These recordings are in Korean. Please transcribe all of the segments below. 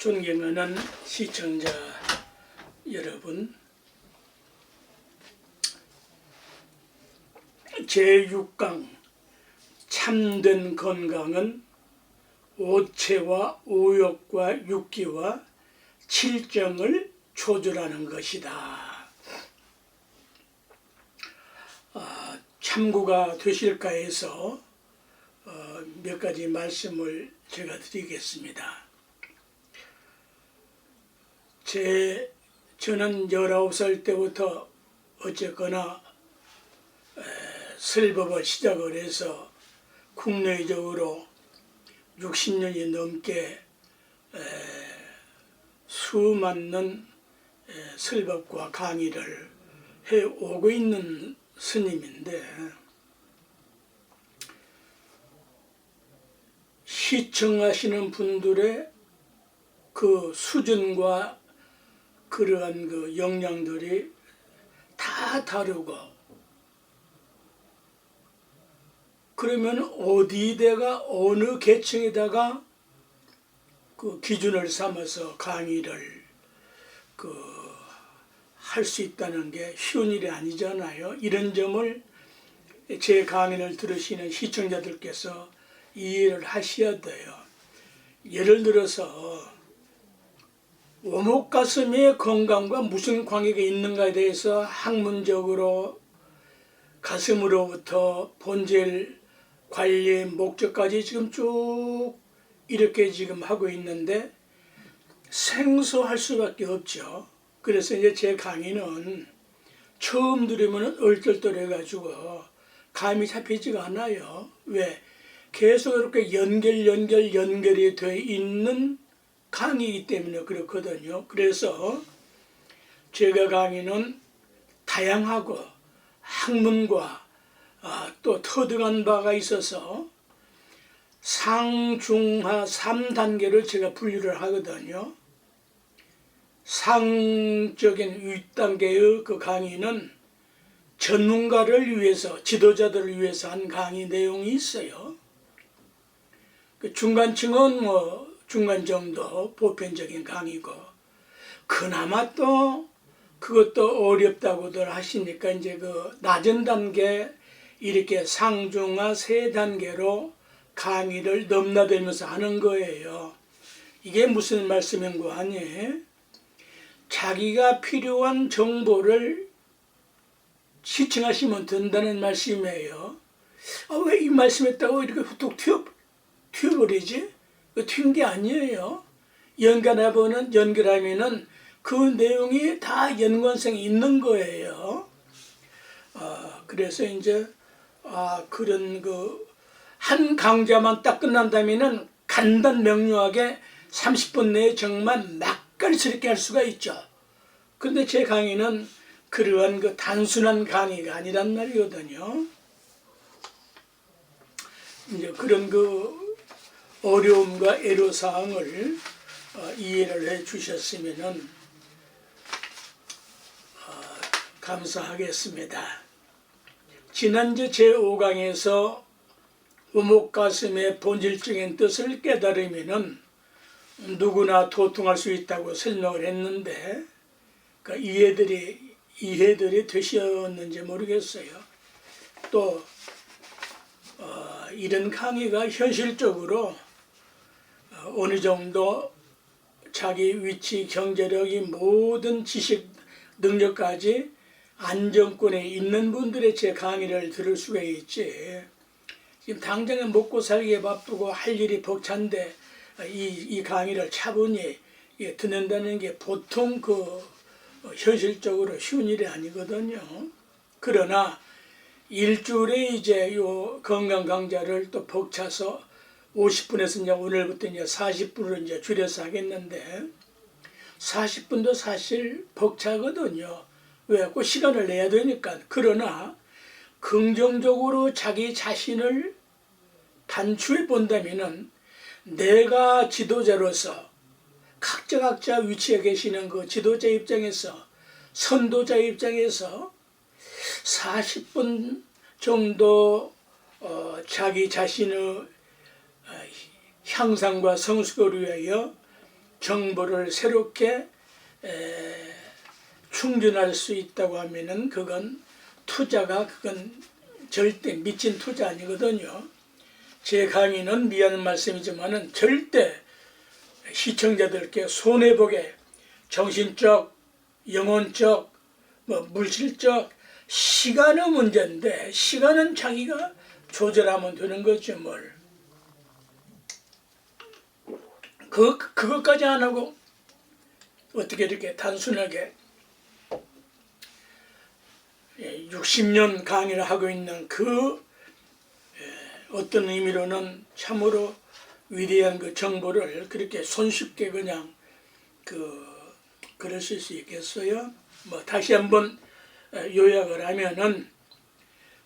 존경하는 시청자 여러분, 제6강 참된 건강은 오체와 오욕과 육기와 칠정을 조절하는 것이다. 참고가 되실까 해서 몇 가지 말씀을 제가 드리겠습니다. 저는 19살 때부터 어쨌거나 설법을 시작을 해서 국내적으로 60년이 넘게 수많은 설법과 강의를 해오고 있는 스님인데, 시청하시는 분들의 그 수준과 그러한 그 역량들이 다 다르고, 그러면 어디다가 어느 계층에다가 그 기준을 삼아서 강의를 할 수 있다는 게 쉬운 일이 아니잖아요. 이런 점을 제 강의를 들으시는 시청자들께서 이해를 하셔야 돼요. 예를 들어서 오목가슴의 건강과 무슨 관계가 있는가에 대해서 학문적으로 가슴으로부터 본질 관리 목적까지 지금 쭉 이렇게 지금 하고 있는데 생소할 수밖에 없죠. 그래서 이제 제 강의는 처음 들으면 얼떨떨해가지고 감이 잡히지가 않아요. 왜? 계속 이렇게 연결이 돼 있는 강의이기 때문에 그렇거든요. 그래서 제가 강의는 다양하고 학문과 또 터득한 바가 있어서 상중하 3단계를 제가 분류를 하거든요. 상적인 윗단계의 그 강의는 전문가를 위해서, 지도자들을 위해서 한 강의 내용이 있어요. 그 중간층은 중간 정도 보편적인 강의고, 그나마 또 그것도 어렵다고들 하시니까 이제 그 낮은 단계 이렇게 상중하 3단계로 강의를 넘나들면서 하는 거예요. 이게 무슨 말씀인 거 아니에요? 자기가 필요한 정보를 시청하시면 된다는 말씀이에요. 왜 이 말씀했다고 이렇게 훅 튀어버리지? 튄 게 아니에요. 연결하면은 그 내용이 다 연관성이 있는 거예요. 그래서 이제 그런 한 강좌만 딱 끝난다면은 간단 명료하게 30분 내에 정말 맛깔스럽게 할 수가 있죠. 그런데 제 강의는 그러한 그 단순한 강의가 아니란 말이거든요. 이제 그런 그 어려움과 애로사항을 이해를 해 주셨으면은 감사하겠습니다. 지난주 제5강에서 오목가슴의 본질적인 뜻을 깨달으면은 누구나 도통할 수 있다고 설명을 했는데, 이해들이 되셨는지 모르겠어요. 또 이런 강의가 현실적으로 어느 정도 자기 위치, 경제력이 모든 지식, 능력까지 안정권에 있는 분들의 제 강의를 들을 수가 있지. 지금 당장에 먹고 살기에 바쁘고 할 일이 벅찬데 이 강의를 차분히 듣는다는 게 보통 현실적으로 쉬운 일이 아니거든요. 그러나 일주일에 이제 요 건강 강좌를 또 벅차서 50분에서 이제 오늘부터 이제 40분으로 이제 줄여서 하겠는데, 40분도 사실 벅차거든요. 왜? 그 시간을 내야 되니까. 그러나 긍정적으로 자기 자신을 단추해 본다면은 내가 지도자로서 각자 위치에 계시는 그 지도자 입장에서, 선도자 입장에서 40분 정도 자기 자신의 향상과 성숙을 위하여 정보를 새롭게 충전할 수 있다고 하면은 그건 절대 미친 투자 아니거든요. 제 강의는 미안한 말씀이지만은 절대 시청자들께 손해보게 정신적, 영혼적, 물질적, 시간의 문제인데 시간은 자기가 조절하면 되는 거죠. 뭘 그것까지 안 하고 어떻게 이렇게 단순하게 60년 강의를 하고 있는 어떤 의미로는 참으로 위대한 그 정보를 그렇게 손쉽게 그냥 그러실 수 있겠어요? 다시 한번 요약을 하면은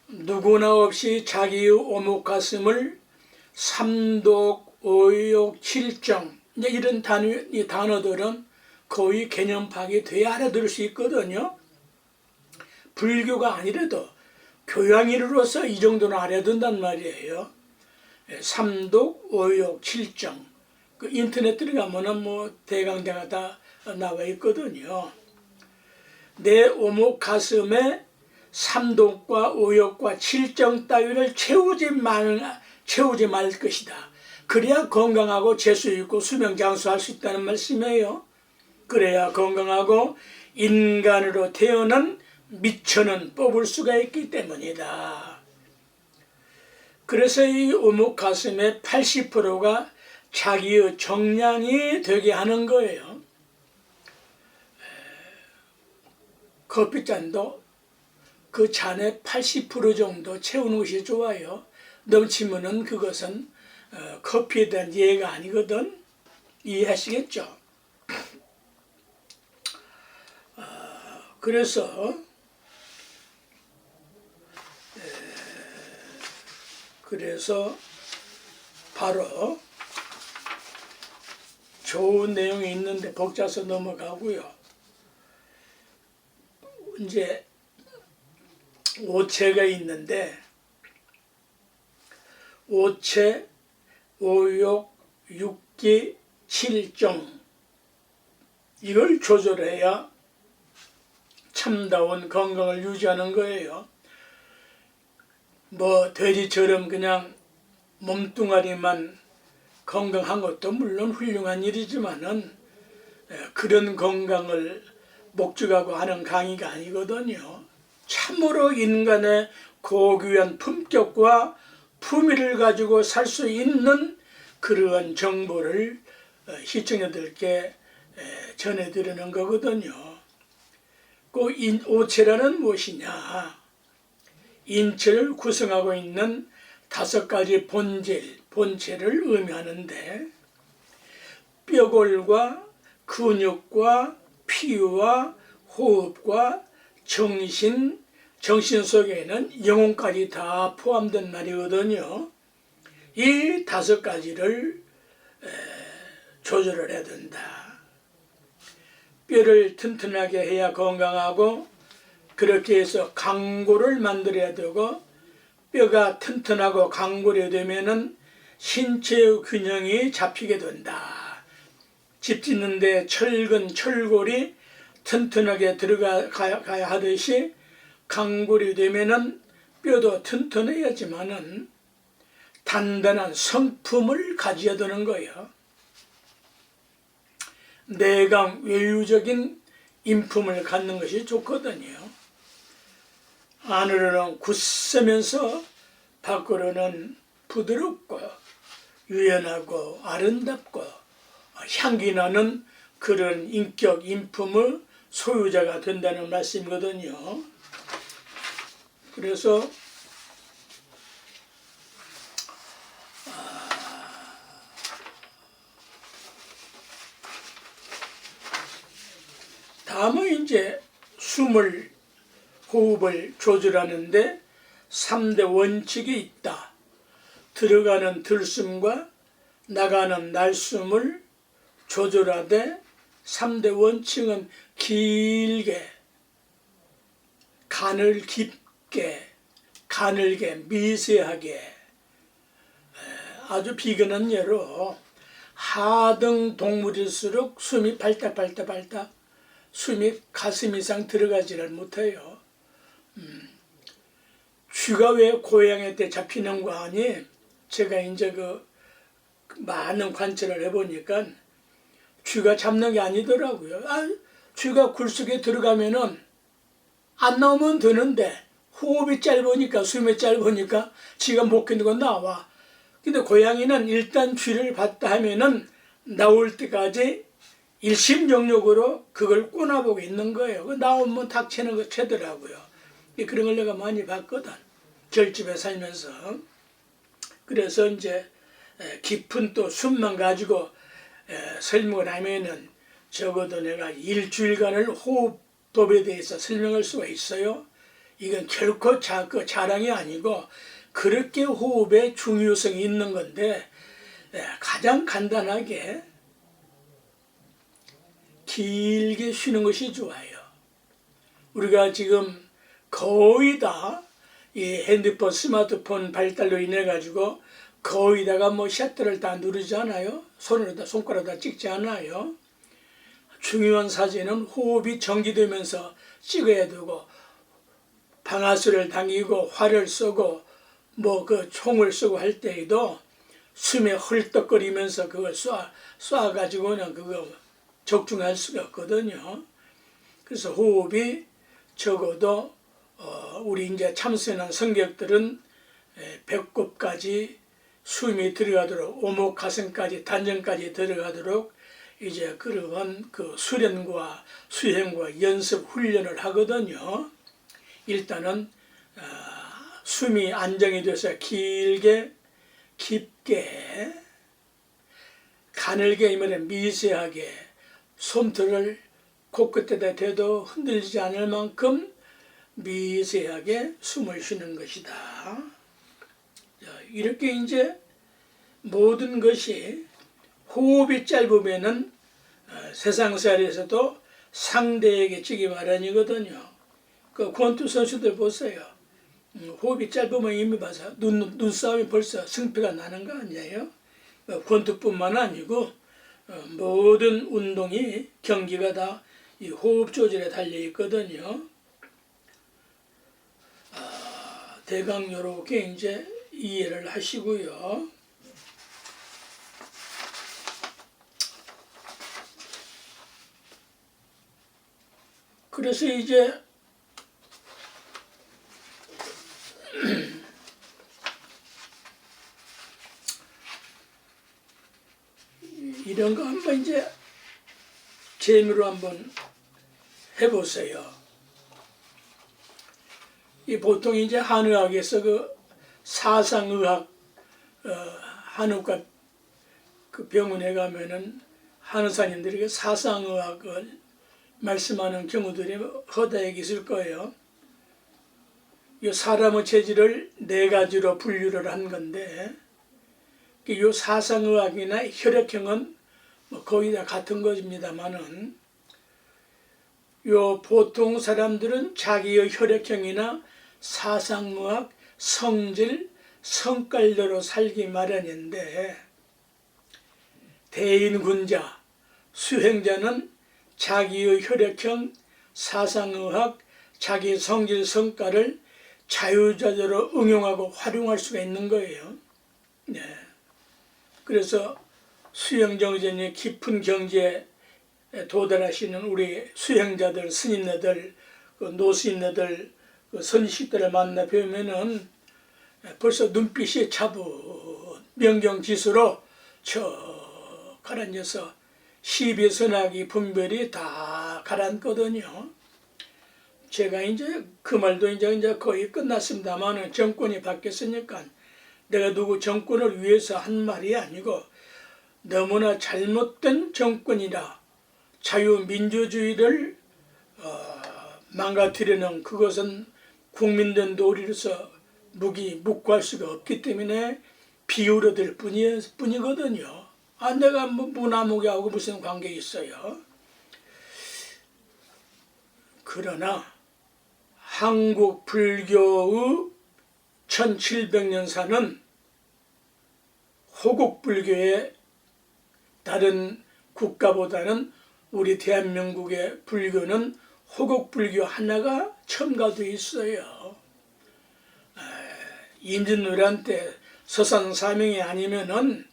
누구나 없이 자기의 오목가슴을 삼독, 오욕, 칠정 이런 단어들은 거의 개념 파악이 돼야 알아들을 수 있거든요. 불교가 아니라도 교양인으로서 이 정도는 알아둔단 말이에요. 삼독, 오욕, 칠정 인터넷 들어가면은 대강대가 다 나와 있거든요. 내 오목 가슴에 삼독과 오욕과 칠정 따위를 채우지 말 것이다. 그래야 건강하고 재수 있고 수명장수할 수 있다는 말씀이에요. 그래야 건강하고 인간으로 태어난 미천은 뽑을 수가 있기 때문이다. 그래서 이 오목 가슴의 80%가 자기의 정량이 되게 하는 거예요. 커피잔도 그 잔의 80% 정도 채우는 것이 좋아요. 넘치면은 그것은 커피에 대한 이해가 아니거든. 이해하시겠죠? 그래서 바로 좋은 내용이 있는데 복잡해서 넘어가고요. 이제 오체가 있는데 오체, 오욕, 육기, 칠정 이걸 조절해야 참다운 건강을 유지하는 거예요. 돼지처럼 그냥 몸뚱아리만 건강한 것도 물론 훌륭한 일이지만은 그런 건강을 목적하고 하는 강의가 아니거든요. 참으로 인간의 고귀한 품격과 품위를 가지고 살 수 있는 그러한 정보를 시청자들께 전해드리는 거거든요. 그 오체라는 무엇이냐? 인체를 구성하고 있는 5가지 본체를 의미하는데 뼈골과 근육과 피와 호흡과 정신 속에는 영혼까지 다 포함된 말이거든요. 이 5가지를 조절을 해야 된다. 뼈를 튼튼하게 해야 건강하고 그렇게 해서 강골을 만들어야 되고 뼈가 튼튼하고 강골이 되면은 신체의 균형이 잡히게 된다. 집 짓는데 철골이 튼튼하게 들어가야 하듯이 강골이 되면은 뼈도 튼튼해야지만은 단단한 성품을 가져야 되는 거예요. 내강 외유적인 인품을 갖는 것이 좋거든요. 안으로는 굳세면서 밖으로는 부드럽고 유연하고 아름답고 향기 나는 그런 인격, 인품의 소유자가 된다는 말씀이거든요. 그래서 다음은 이제 호흡을 조절하는데 3대 원칙이 있다. 들어가는 들숨과 나가는 날숨을 조절하되 3대 원칙은 길게, 가늘게, 미세하게 아주 비근한 예로 하등 동물일수록 숨이 발딱발딱 숨이 가슴 이상 들어가지를 못해요. 쥐가 왜 고양이한테 잡히는 거 아니? 제가 이제 그 많은 관찰을 해보니까 쥐가 잡는 게 아니더라고요. 쥐가 굴속에 들어가면은 안 나오면 되는데 호흡이 짧으니까 숨이 짧으니까 지가 못 견디고 나와. 근데 고양이는 일단 쥐를 봤다 하면은 나올 때까지 일심동력으로 그걸 꼬나보고 있는 거예요. 나오면 닥치는 거 채더라고요. 그런 걸 내가 많이 봤거든. 절집에 살면서. 그래서 이제 깊은 또 숨만 가지고 설명을 하면은 적어도 내가 일주일간을 호흡법에 대해서 설명할 수가 있어요. 이건 결코 자랑이 아니고 그렇게 호흡의 중요성이 있는 건데 가장 간단하게 길게 쉬는 것이 좋아요. 우리가 지금 거의 다 이 핸드폰, 스마트폰 발달로 인해 가지고 거의 다가 뭐 셔터를 다 누르잖아요. 손가락 다 찍지 않아요. 중요한 사진은 호흡이 정지되면서 찍어야 되고 방아쇠를 당기고 활을 쏘고 뭐 그 총을 쏘고 할 때에도 숨에 헐떡거리면서 그걸 쏴가지고는 그거 적중할 수가 없거든요. 그래서 호흡이 적어도 우리 이제 참선한 성격들은 배꼽까지 숨이 들어가도록 오목 가슴까지 단전까지 들어가도록 이제 그런 그 수련과 수행과 연습 훈련을 하거든요. 일단은 숨이 안정이 돼서 길게 깊게 가늘게 미세하게 솜털을 코끝에다 대도 흔들리지 않을 만큼 미세하게 숨을 쉬는 것이다. 이렇게 이제 모든 것이 호흡이 짧으면은 세상살에서도 상대에게 지기 마련이거든요. 그 권투 선수들 보세요. 호흡이 짧으면 이미 봐서 눈싸움이 벌써 승패가 나는 거 아니에요? 권투뿐만 아니고 모든 운동이 경기가 다 이 호흡 조절에 달려 있거든요. 대강 이렇게 이제 이해를 하시고요. 그래서 이제 이런 거 한번 이제 재미로 한번 해보세요. 이 보통 이제 한의학에서 그 사상의학 한의과 그 병원에 가면은 한의사님들이 사상의학을 말씀하는 경우들이 허다하게 있을 거예요. 이 사람의 체질을 네 가지로 분류를 한 건데, 이 사상의학이나 혈액형은 뭐 거의 다 같은 것입니다만은, 요 보통 사람들은 자기의 혈액형이나 사상의학, 성질, 성깔대로 살기 마련인데, 대인군자, 수행자는 자기의 혈액형, 사상의학, 자기 성질, 성깔을 자유자재로 응용하고 활용할 수가 있는 거예요. 네. 그래서 수행정전의 깊은 경지에 도달하시는 우리 수행자들, 스님네들, 노스님네들, 선식들을 만나 뵈면은 벌써 눈빛이 차분, 명경지수로 저 가라앉아서 시비선악이 분별이 다 가라앉거든요. 제가 이제 그 말도 이제 거의 끝났습니다만은 정권이 바뀌었으니까 내가 누구 정권을 위해서 한 말이 아니고 너무나 잘못된 정권이라 자유민주주의를 망가뜨리는 그것은 국민들 놀이로서 묵과할 수가 없기 때문에 비울어들 뿐이거든요. 내가 뭐 무나무기하고 무슨 관계 있어요. 그러나 한국 불교의 1700년사는 호국 불교의 다른 국가보다는 우리 대한민국의 불교는 호국불교 하나가 첨가되어 있어요. 임진왜란 때 서산사명이 아니면은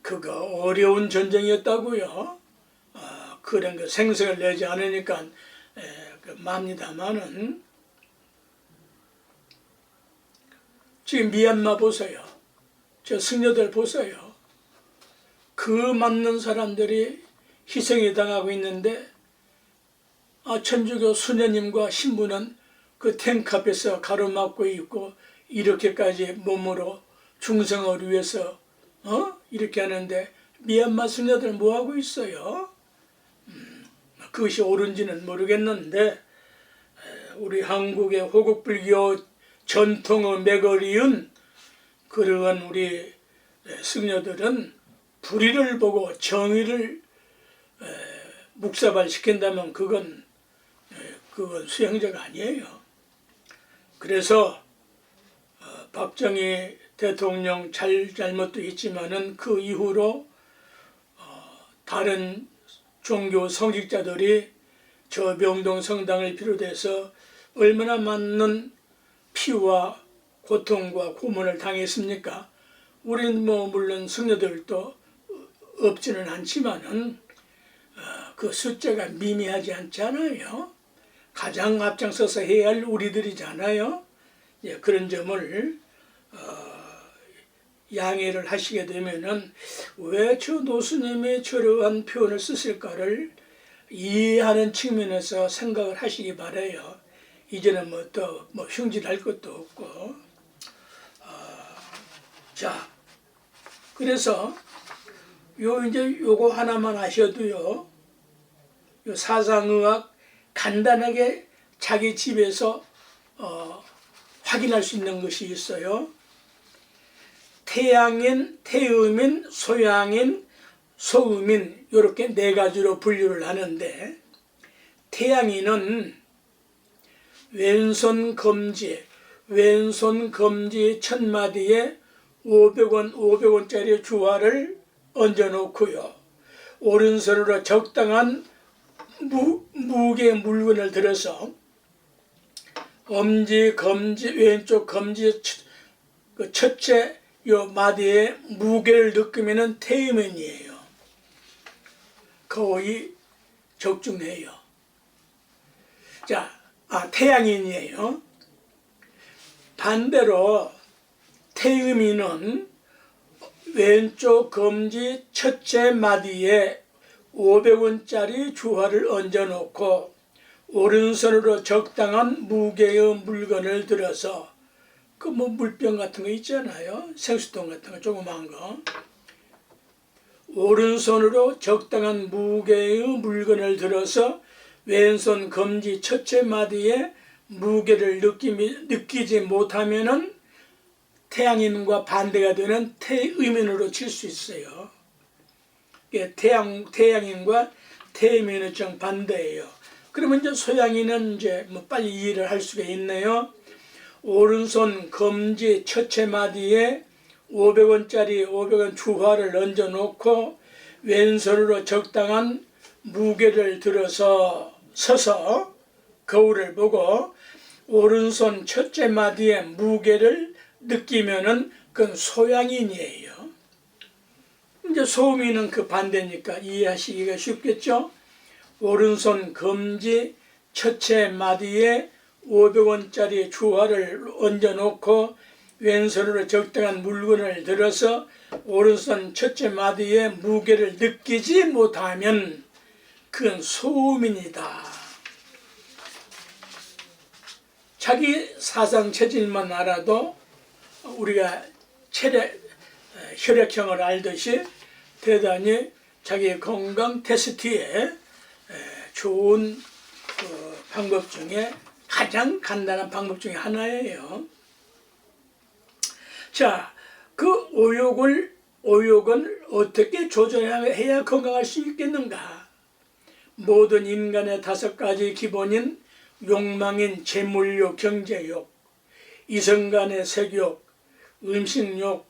그거 어려운 전쟁이었다고요. 그런 거 생색을 내지 않으니까 맙니다마는 지금 미얀마 보세요. 저 승려들 보세요. 그 맞는 사람들이 희생이 당하고 있는데 천주교 수녀님과 신부는 그 탱크 앞에서 가로막고 있고 이렇게까지 몸으로 중생을 위해서 이렇게 하는데 미얀마 승려들 뭐하고 있어요? 그것이 옳은지는 모르겠는데 우리 한국의 호국불교 전통의 매거리인 그러한 우리 승려들은 불의를 보고 정의를 묵사발시킨다면 그건 수행자가 아니에요. 그래서 박정희 대통령 잘못도 있지만은 그 이후로 다른 종교 성직자들이 저 명동 성당을 비롯해서 얼마나 많은 피와 고통과 고문을 당했습니까? 우리는 물론 승려들도 없지는 않지만은 그 숫자가 미미하지 않잖아요. 가장 앞장서서 해야 할 우리들이잖아요. 그런 점을 양해를 하시게 되면은 왜 저 노스님이 저러한 표현을 쓰실까를 이해하는 측면에서 생각을 하시기 바라요. 이제는 또 흉진할 것도 없고. 자, 그래서 요거 하나만 아셔도요. 요 사상의학 간단하게 자기 집에서 확인할 수 있는 것이 있어요. 태양인, 태음인, 소양인, 소음인 이렇게 네 가지로 분류를 하는데 태양인은 왼손 검지 첫 마디에 500원짜리 주화를 얹어놓고요. 오른손으로 적당한 무게 물건을 들어서 엄지, 검지, 왼쪽 검지 그 첫째 요 마디에 무게를 느끼면은 태음인이에요. 거의 적중해요. 자, 태양인이에요. 반대로 태음인은 왼쪽 검지 첫째 마디에 500원짜리 주화를 얹어놓고 오른손으로 적당한 무게의 물건을 들어서 그 물병 같은 거 있잖아요. 생수통 같은 거 조그만 거. 오른손으로 적당한 무게의 물건을 들어서 왼손 검지 첫째 마디에 무게를 느끼지 못하면은 태양인과 반대가 되는 태음인으로 칠 수 있어요. 태양인과 태음인은 좀 반대예요. 그러면 이제 소양인은 이제 빨리 이해를 할 수가 있네요. 오른손 검지 첫째 마디에 500원짜리 500원 주화를 얹어놓고 왼손으로 적당한 무게를 들어서 서서 거울을 보고 오른손 첫째 마디에 무게를 느끼면은 그건 소양인이에요. 이제 소음인은 그 반대니까 이해하시기가 쉽겠죠? 오른손 검지 첫째 마디에 500원짜리 주화를 얹어놓고 왼손으로 적당한 물건을 들어서 오른손 첫째 마디에 무게를 느끼지 못하면 그건 소음인이다. 자기 사상 체질만 알아도 우리가 혈액형을 알듯이 대단히 자기 건강 테스트에 좋은 방법 중에 가장 간단한 방법 중에 하나예요. 자, 그 오욕은 어떻게 조절해야 건강할 수 있겠는가? 모든 인간의 5가지 기본인 욕망인 재물욕, 경제욕, 이성간의 색욕, 음식욕,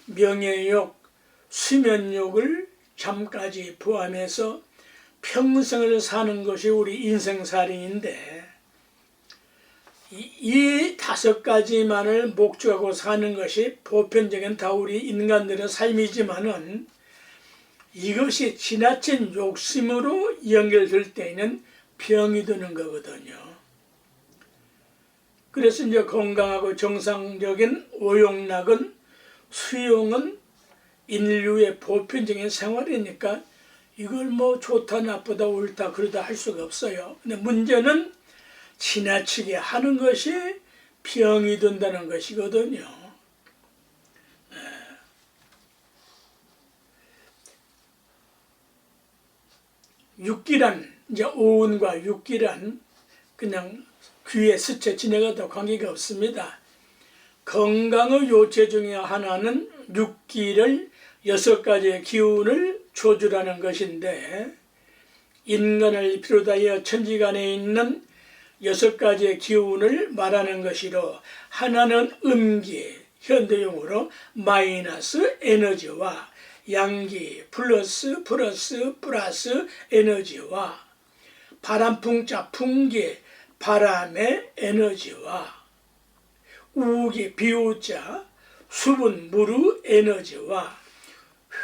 명예욕, 수면욕을 잠까지 포함해서 평생을 사는 것이 우리 인생살이인데 이 5가지만을 목적하고 사는 것이 보편적인 다 우리 인간들의 삶이지만은 이것이 지나친 욕심으로 연결될 때에는 병이 드는 거거든요. 그래서 이제 건강하고 정상적인 오용락은 수용은 인류의 보편적인 생활이니까 이걸 뭐 좋다 나쁘다 옳다 그러다 할 수가 없어요. 근데 문제는 지나치게 하는 것이 병이 든다는 것이거든요. 육기란 이제 오운과 육기란 그냥 귀에 스쳐 지나가도 관계가 없습니다. 건강의 요체 중에 하나는 육기를 6가지의 기운을 조절하는 것인데 인간을 비롯하여 천지간에 있는 6가지의 기운을 말하는 것이로 하나는 음기, 현대용어로 마이너스 에너지와 양기, 플러스 에너지와 바람풍자, 풍기, 바람의 에너지와 우기, 비우자, 수분, 무르 에너지와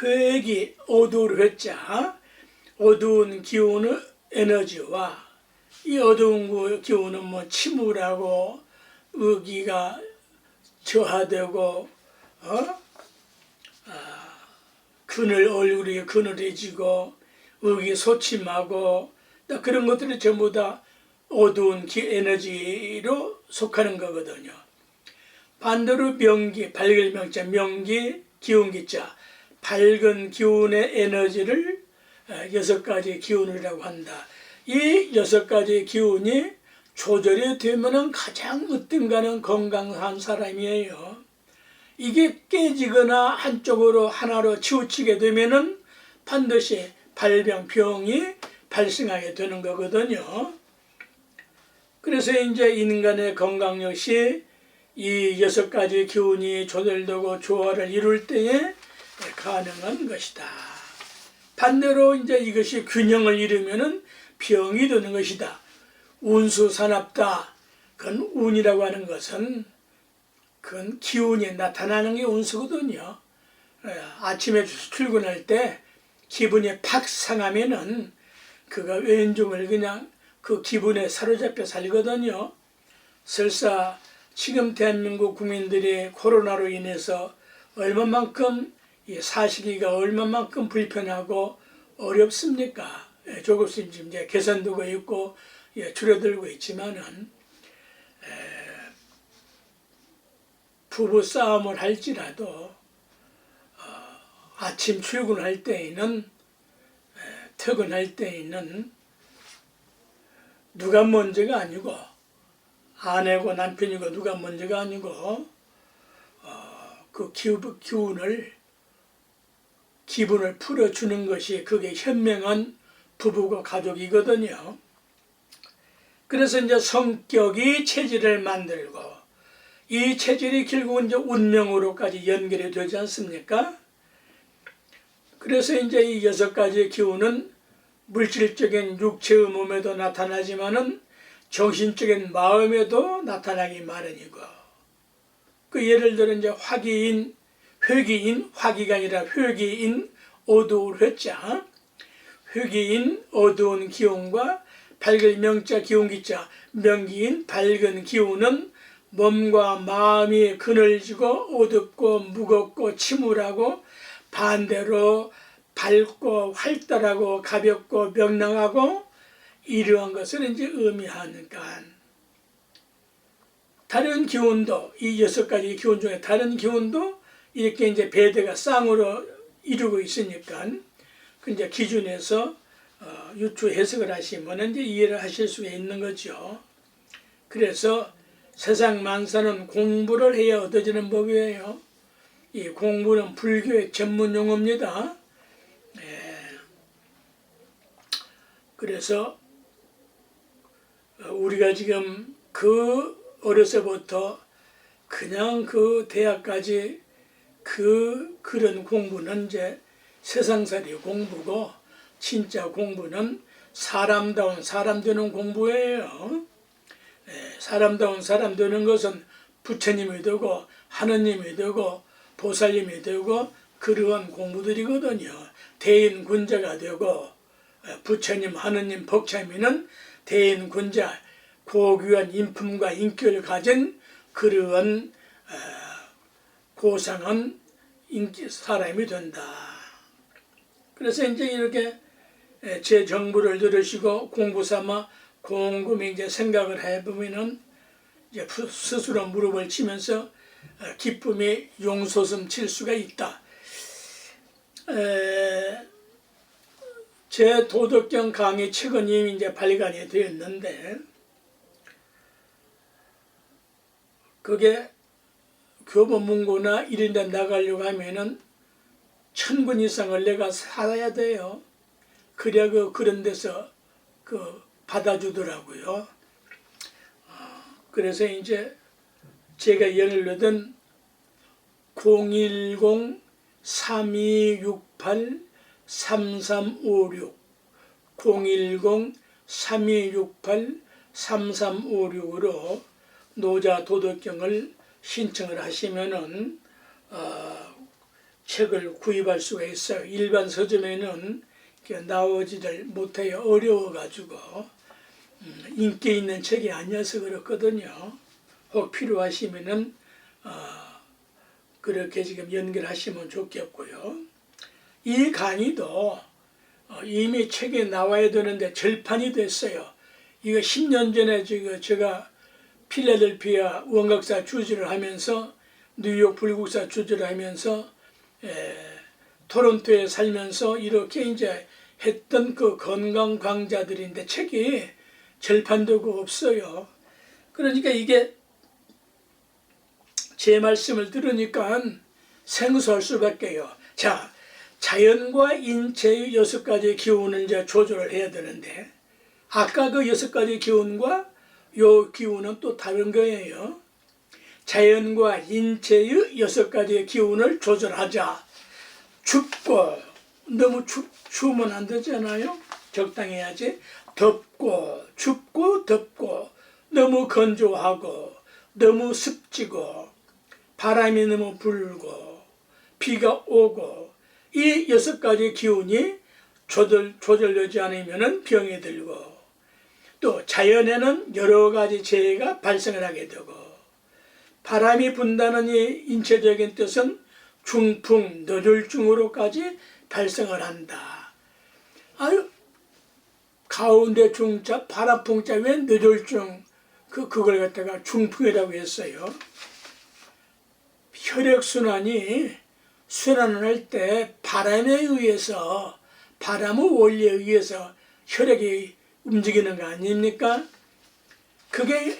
회기, 어두울 회자, 어두운 기운의 에너지와 이 어두운 기운은 뭐 침울하고 의기가 저하되고 얼굴이 그늘해지고 의기 소침하고 그런 것들이 전부 다 어두운 에너지로 속하는 거거든요. 반대로 명기, 밝을 명자, 명기, 기운기자, 밝은 기운의 에너지를 6가지 기운이라고 한다. 이 6가지 기운이 조절이 되면은 가장 으뜸가는 건강한 사람이에요. 이게 깨지거나 한쪽으로 하나로 치우치게 되면은 반드시 병이 발생하게 되는 거거든요. 그래서 이제 인간의 건강 역시 이 6가지 기운이 조절되고 조화를 이룰 때에 가능한 것이다. 반대로 이제 이것이 균형을 이루면은 병이 되는 것이다. 운수산합다. 그건 운이라고 하는 것은 그건 기운이 나타나는 게 운수거든요. 아침에 출근할 때 기분이 팍 상하면은 그가 왼종을 그냥 그 기분에 사로잡혀 살거든요. 설사 지금 대한민국 국민들이 코로나로 인해서 얼마만큼 사시기가 얼마만큼 불편하고 어렵습니까? 조금씩 이제 개선되고 있고 줄어들고 있지만은 부부 싸움을 할지라도 아침 출근할 때에는 퇴근할 때에는 누가 먼저가 아니고 아내고 남편이고 누가 먼저가 아니고 그 기분을 풀어주는 것이 그게 현명한 부부고 가족이거든요. 그래서 이제 성격이 체질을 만들고 이 체질이 결국은 이제 운명으로까지 연결이 되지 않습니까? 그래서 이제 이 6가지의 기운은 물질적인 육체의 몸에도 나타나지만은 정신적인 마음에도 나타나기 마련이고 그 예를 들어 이제 회기인 화기가 아니라 회기인 어두울 회자 회기인 어두운 기운과 밝을 명자 기운기자 명기인 밝은 기운은 몸과 마음이 그늘지고 어둡고 무겁고 침울하고 반대로 밝고 활달하고 가볍고 명랑하고 이러한 것을 이제 의미하니까 다른 기운도 이 6가지 기운 중에 다른 기운도 이렇게 이제 배대가 쌍으로 이루고 있으니까 그 이제 기준에서 유추 해석을 하시면 이제 이해를 하실 수가 있는 거죠. 그래서 세상 만사는 공부를 해야 얻어지는 법이에요. 이 공부는 불교의 전문 용어입니다. 그래서 우리가 지금 그 어려서부터 그냥 그 대학까지 그런 공부는 이제 세상살이 공부고 진짜 공부는 사람다운 사람 되는 공부예요. 사람다운 사람 되는 것은 부처님이 되고 하느님이 되고 보살님이 되고 그러한 공부들이거든요. 대인군자가 되고 부처님, 하느님, 복참이는 대인군자, 고귀한 인품과 인격을 가진 그러한 고상한 사람이 된다. 그래서 이제 이렇게 제 정보를 들으시고 공부 삼아 곰곰이 이제 생각을 해보면은 이제 스스로 무릎을 치면서 기쁨이 용솟음 칠 수가 있다. 제 도덕경 강의 책은 이미 이제 발간이 되었는데, 그게 교보문고나 이런 데 나가려고 하면은 1000권 이상을 내가 사야 돼요. 그래야 그런 데서 받아주더라고요. 그래서 이제 제가 연락된 010-3268-3356 010-3268-3356으로 노자 도덕경을 신청을 하시면은 책을 구입할 수가 있어요. 일반 서점에는 나오지를 못해요. 어려워가지고 인기 있는 책이 아니어서 그렇거든요. 혹 필요하시면은 그렇게 지금 연결하시면 좋겠고요. 이 강의도 이미 책에 나와야 되는데 절판이 됐어요. 이거 10년 전에 제가 필라델피아 원각사 주지를 하면서 뉴욕 불국사 주지를 하면서 토론토에 살면서 이렇게 이제 했던 그 건강 강좌들인데 책이 절판되고 없어요. 그러니까 이게 제 말씀을 들으니까 생소할 수밖에요. 자, 자연과 인체의 6가지 기운을 이제 조절을 해야 되는데, 아까 그 6가지 기운과 요 기운은 또 다른 거예요. 자연과 인체의 6가지의 기운을 조절하자. 춥고, 너무 추우면 안 되잖아요. 적당히 해야지. 덥고, 춥고, 덥고, 너무 건조하고, 너무 습지고, 바람이 너무 불고, 비가 오고, 이 6가지 기운이 조절되지 않으면 병이 들고, 또 자연에는 여러 가지 재해가 발생을 하게 되고, 바람이 분다는 이 인체적인 뜻은 중풍, 뇌졸중으로까지 발생을 한다. 아유, 가운데 중자, 바람풍자, 왜 뇌졸중, 그걸 갖다가 중풍이라고 했어요. 혈액순환이 순환을 할 때 바람에 의해서, 바람의 원리에 의해서 혈액이 움직이는 거 아닙니까? 그게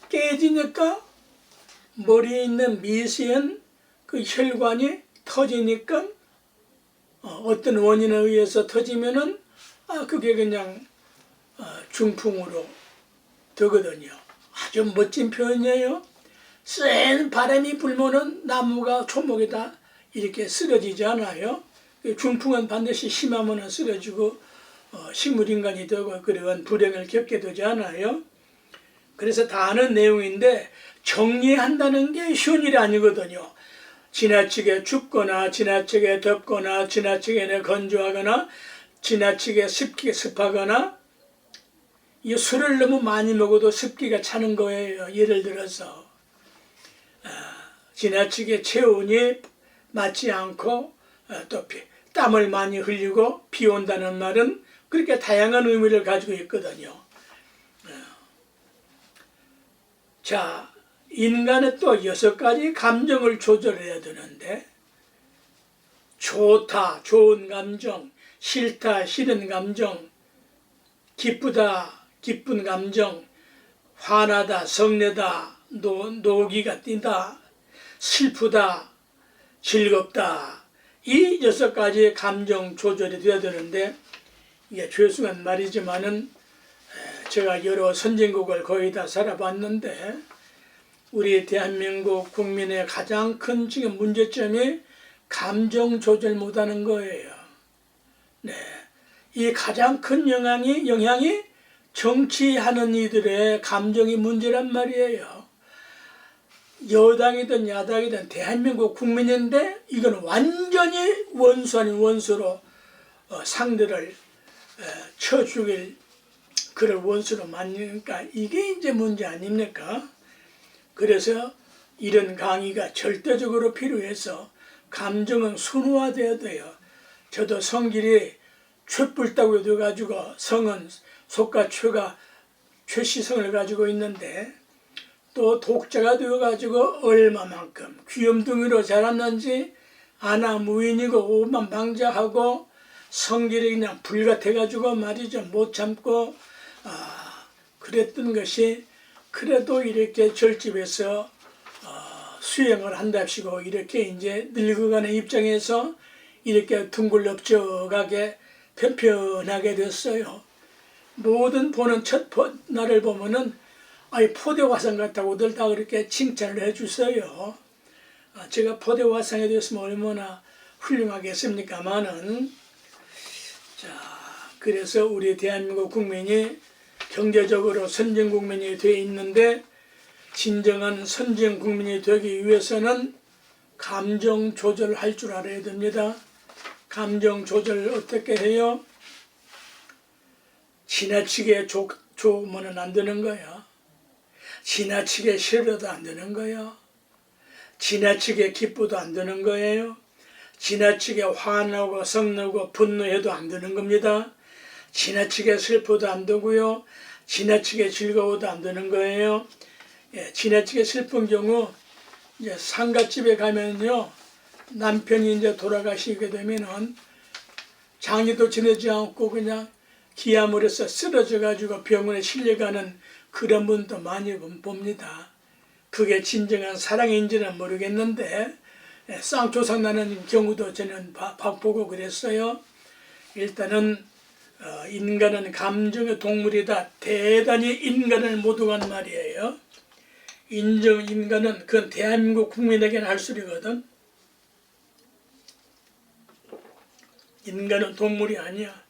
깨지니까 머리에 있는 미세한 그 혈관이 터지니까 어떤 원인에 의해서 터지면은 그게 그냥 중풍으로 되거든요. 아주 멋진 표현이에요. 센 바람이 불면은 나무가 초목이 다 이렇게 쓰러지지 않아요. 중풍은 반드시 심하면 쓰러지고 식물인간이 되고 그런 불행을 겪게 되지 않아요. 그래서 다 아는 내용인데 정리한다는 게 쉬운 일이 아니거든요. 지나치게 춥거나 지나치게 덥거나 지나치게 건조하거나 지나치게 습하거나, 이 술을 너무 많이 먹어도 습기가 차는 거예요. 예를 들어서 지나치게 체온이 맞지 않고 또 땀을 많이 흘리고 비 온다는 말은 그렇게 다양한 의미를 가지고 있거든요. 자, 인간은 또 6가지 감정을 조절해야 되는데, 좋다, 좋은 감정, 싫다, 싫은 감정, 기쁘다, 기쁜 감정, 화나다, 성내다, 노기가 뛴다, 슬프다, 즐겁다. 이 6가지의 감정 조절이 되어야 되는데, 이게 죄송한 말이지만은 제가 여러 선진국을 거의 다 살아봤는데, 우리 대한민국 국민의 가장 큰 지금 문제점이 감정 조절 못하는 거예요. 네, 이 가장 큰 영향이 정치하는 이들의 감정이 문제란 말이에요. 여당이든 야당이든 대한민국 국민인데 이건 완전히 원수 아닌 원수로 상대를 쳐 죽일 그런 원수로 만드니까 이게 이제 문제 아닙니까? 그래서 이런 강의가 절대적으로 필요해서 감정은 순화되어야 돼요. 저도 성질이 최불다고 되어가지고 성은 속과 최가 최시성을 가지고 있는데 또 독자가 되어가지고 얼마만큼 귀염둥이로 자랐는지 아나무인이고 오만방자하고 성질이 그냥 불같아가지고 말이죠. 못 참고 그랬던 것이 그래도 이렇게 절집에서 수행을 한답시고 이렇게 이제 늙어가는 입장에서 이렇게 둥글럽적하게 편편하게 됐어요. 모든 보는 첫 날을 보면은 포대화상 같다고들 다 그렇게 칭찬을 해주세요. 제가 포대화상에 대해서 얼마나 훌륭하겠습니까마는. 자, 그래서 우리 대한민국 국민이 경제적으로 선진 국민이 되어 있는데 진정한 선진 국민이 되기 위해서는 감정 조절할 줄 알아야 됩니다. 감정 조절을 어떻게 해요? 지나치게 좋으면 안 되는 거야. 지나치게 싫어도 안 되는 거야. 지나치게 기뻐도 안 되는 거예요. 지나치게 화나고 성나고 분노해도 안 되는 겁니다. 지나치게 슬퍼도 안 되고요. 지나치게 즐거워도 안 되는 거예요. 예, 지나치게 슬픈 경우 이제 상갓집에 가면요. 남편이 이제 돌아가시게 되면은 장례도 지내지 않고 그냥 기야물에서 쓰러져 가지고 병원에 실려가는 그런 분도 많이 봅니다. 그게 진정한 사랑인지는 모르겠는데 쌍초상 나는 경우도 저는 보고 그랬어요. 일단은 인간은 감정의 동물이다. 대단히 인간을 못 오간 말이에요. 인간은 그건 대한민국 국민에게는 할 소리거든. 인간은 동물이 아니야.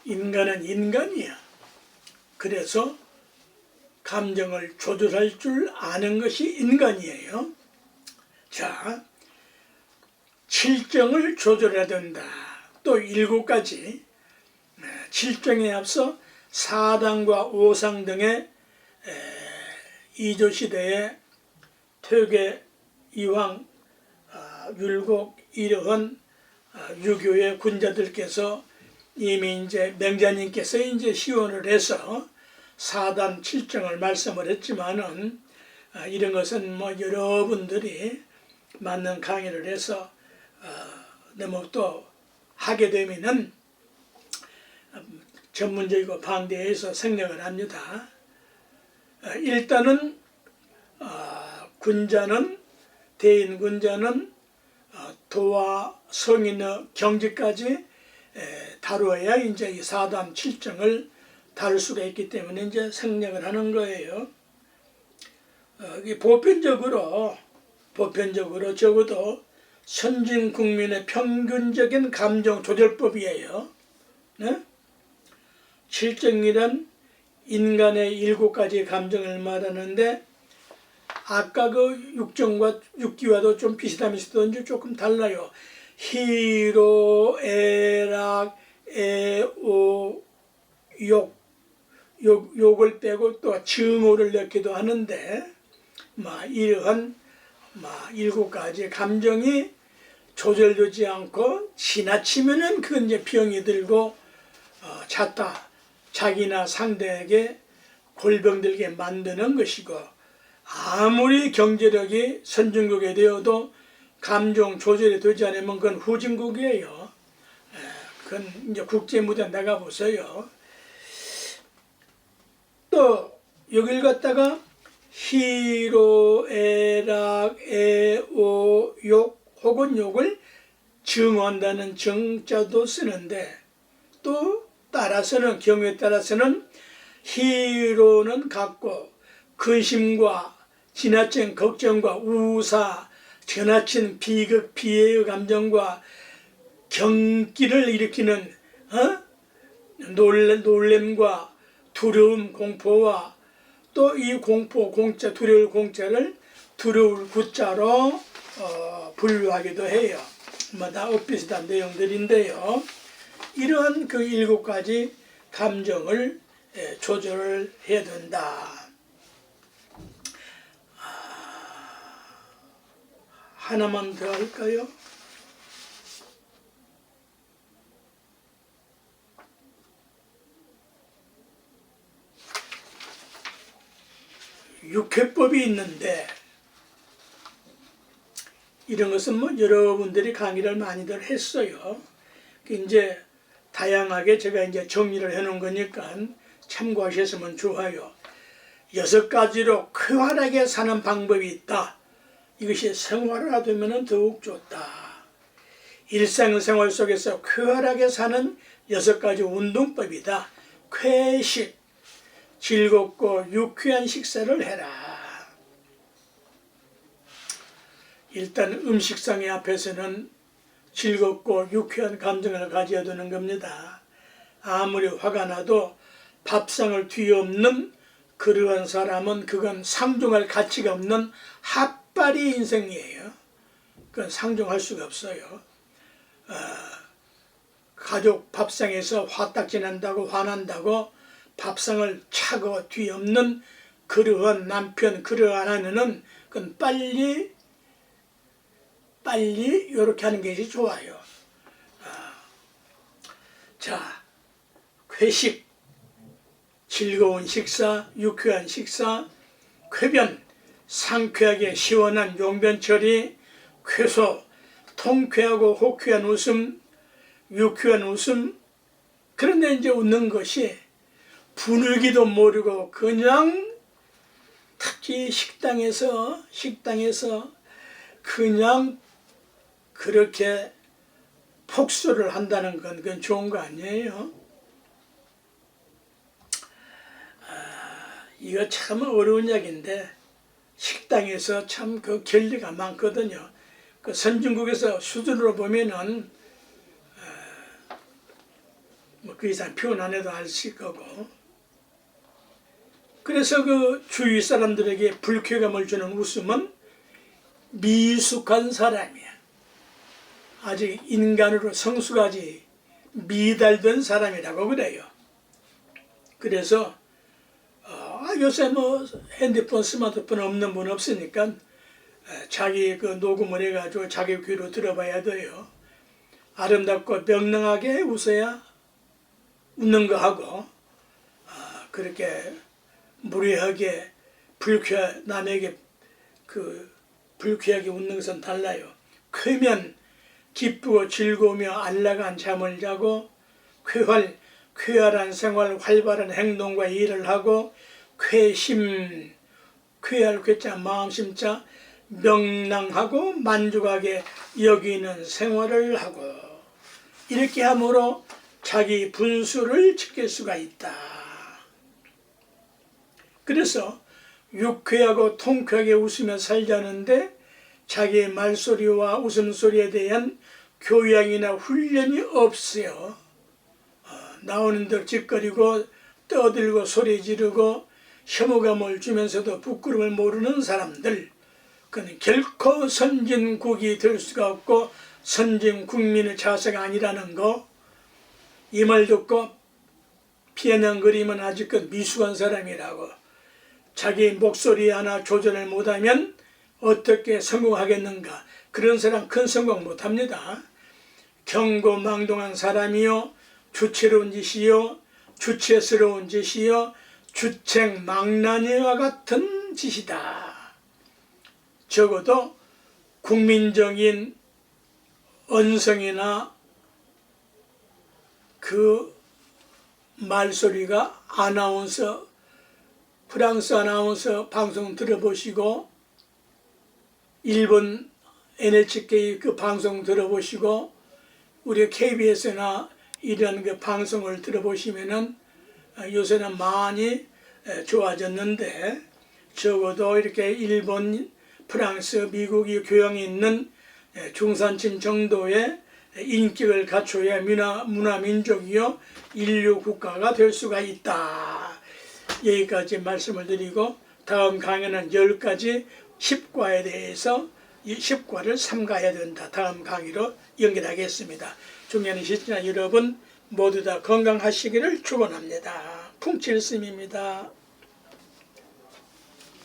인간은 인간이야. 그래서 감정을 조절할 줄 아는 것이 인간이에요. 자, 칠정을 조절해야 된다. 또 7가지. 칠정에 앞서 사당과 오상 등의 이조시대의 퇴계, 이황, 율곡, 이러한 유교의 군자들께서 이미 이제 명자님께서 이제 시원을 해서 사단 칠정을 말씀을 했지만은 이런 것은 뭐 여러분들이 맞는 강의를 해서 너무 또 하게 되면은 전문적이고 방대해서 생략을 합니다. 일단은 군자는 대인 군자는 도와 성인의 경지까지 다루어야 이제 이 사단 칠정을 다룰 수가 있기 때문에 이제 생략을 하는 거예요. 보편적으로 적어도 선진 국민의 평균적인 감정 조절법이에요. 네? 칠정이란 인간의 7가지 감정을 말하는데 아까 그 육기와도 좀 비슷하면서도 조금 달라요. 희로, 애락, 애오, 욕을 빼고 또 증오를 넣기도 하는데 이러한 7가지 감정이 조절되지 않고 지나치면은 그건 이제 병이 들고 자기나 상대에게 골병 들게 만드는 것이고 아무리 경제력이 선진국이 되어도 감정 조절이 되지 않으면 그건 후진국이에요. 그건 이제 국제 무대 나가 보세요. 또 여길 갖다가 희로, 애락, 애오, 욕 혹은 욕을 증오한다는 정자도 쓰는데 또 따라서는 경우에 따라서는 희로는 갖고 근심과 지나친 걱정과 우사, 지나친 비극, 피해의 감정과 경기를 일으키는 놀램과 두려움, 공포와 또 이 공포, 공짜, 두려울 공짜를 두려울 구자로 분류하기도 해요. 다 엇비슷한 내용들인데요. 이러한 그 7가지 감정을 조절을 해야 된다. 하나만 더 할까요? 육회법이 있는데 이런 것은 뭐 여러분들이 강의를 많이들 했어요. 이제 다양하게 제가 이제 정리를 해 놓은 거니까 참고하셨으면 좋아요. 6가지로 쾌활하게 사는 방법이 있다. 이것이 생활화되면 더욱 좋다. 일상생활 속에서 쾌활하게 사는 6가지 운동법이다. 쾌식, 즐겁고 유쾌한 식사를 해라. 일단 음식상의 앞에서는 즐겁고 유쾌한 감정을 가져야 되는 겁니다. 아무리 화가 나도 밥상을 뒤엎는 그러한 사람은 그건 상종할 가치가 없는 핫바리 인생이에요. 그건 상종할 수가 없어요. 가족 밥상에서 화딱지 난다고 화난다고 밥상을 차고 뒤엎는 그러한 남편, 그러한 아내는 그건 빨리 이렇게 하는 것이 좋아요. 자, 회식, 즐거운 식사, 유쾌한 식사, 쾌변, 상쾌하게 시원한 용변 처리, 쾌소, 통쾌하고 호쾌한 웃음, 유쾌한 웃음. 그런데 이제 웃는 것이 분위기도 모르고 그냥 특히 식당에서 그냥 그렇게 폭소를 한다는 건 그건 좋은 거 아니에요. 이거 참 어려운 이야기인데 식당에서 참 그 결리가 많거든요. 그 선진국에서 수준으로 보면은 뭐 그 이상 표현 안 해도 아실 거고. 그래서 그 주위 사람들에게 불쾌감을 주는 웃음은 미숙한 사람이야. 아직 인간으로 성숙하지 미달된 사람이라고 그래요. 그래서 요새 뭐 핸드폰, 스마트폰 없는 분 없으니까 자기 그 녹음을 해가지고 자기 귀로 들어봐야 돼요. 아름답고 명랑하게 웃어야 웃는 거 하고 그렇게 무례하게 남에게 그 불쾌하게 웃는 것은 달라요. 쾌면 기쁘고 즐거우며 안락한 잠을 자고 쾌활한 생활, 활발한 행동과 일을 하고 쾌심, 쾌할 쾌자 마음심자 명랑하고 만족하게 여기는 생활을 하고 이렇게 함으로 자기 분수를 지킬 수가 있다. 그래서 유쾌하고 통쾌하게 웃으며 살자는데 자기의 말소리와 웃음소리에 대한 교양이나 훈련이 없어요. 나오는 대로 짓거리고 떠들고 소리 지르고 혐오감을 주면서도 부끄러움을 모르는 사람들, 그는 결코 선진국이 될 수가 없고 선진국민의 자세가 아니라는 거, 이 말 듣고 비아냥거리면 아직은 미숙한 사람이라고. 자기 목소리 하나 조절을 못하면 어떻게 성공하겠는가. 그런 사람 큰 성공 못합니다. 경고망동한 사람이요 주체로운 짓이요 주체스러운 짓이요 주책망나니와 같은 짓이다. 적어도 국민적인 언성이나 그 말소리가 프랑스 아나운서 방송 들어보시고 일본 NHK 그 방송 들어보시고 우리 KBS나 이런 그 방송을 들어보시면은 요새는 많이 좋아졌는데 적어도 이렇게 일본, 프랑스, 미국이 교양이 있는 중산층 정도의 인격을 갖춰야 문화민족이요 인류 국가가 될 수가 있다. 여기까지 말씀을 드리고 다음 강의는 10가지 10과에 대해서 이 10과를 삼가해야 된다. 다음 강의로 연결하겠습니다. 중요한 시청자 여러분 모두 다 건강하시기를 축원합니다. 풍칠스님입니다.